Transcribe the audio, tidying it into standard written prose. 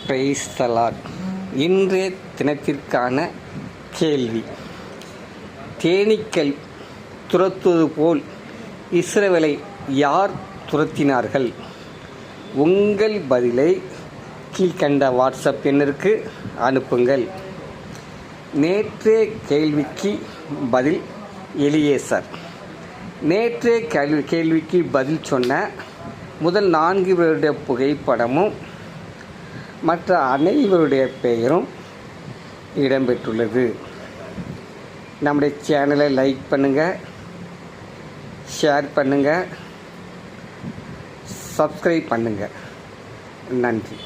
Praise the Lord. இன்றைய தினத்திற்கான கேள்வி: தேனீக்கள் துரத்துவது போல் இஸ்ரவேலை யார் துரத்தினார்கள்? உங்கள் பதிலை கீழ்கண்ட வாட்ஸ்அப் எண்ணிற்கு அனுப்புங்கள். நேற்றைய கேள்விக்கு பதில் எலியேசர். நேற்றைய கேள்விக்கு பதில் சொன்ன முதல் 4 பேருடைய புகைப்படமும் மற்ற அனைவருடைய பெயரும் இடம்பெற்றுள்ளது. நம்முடைய சேனலை லைக் பண்ணுங்கள், ஷேர் பண்ணுங்கள், சப்ஸ்கிரைப் பண்ணுங்கள். நன்றி.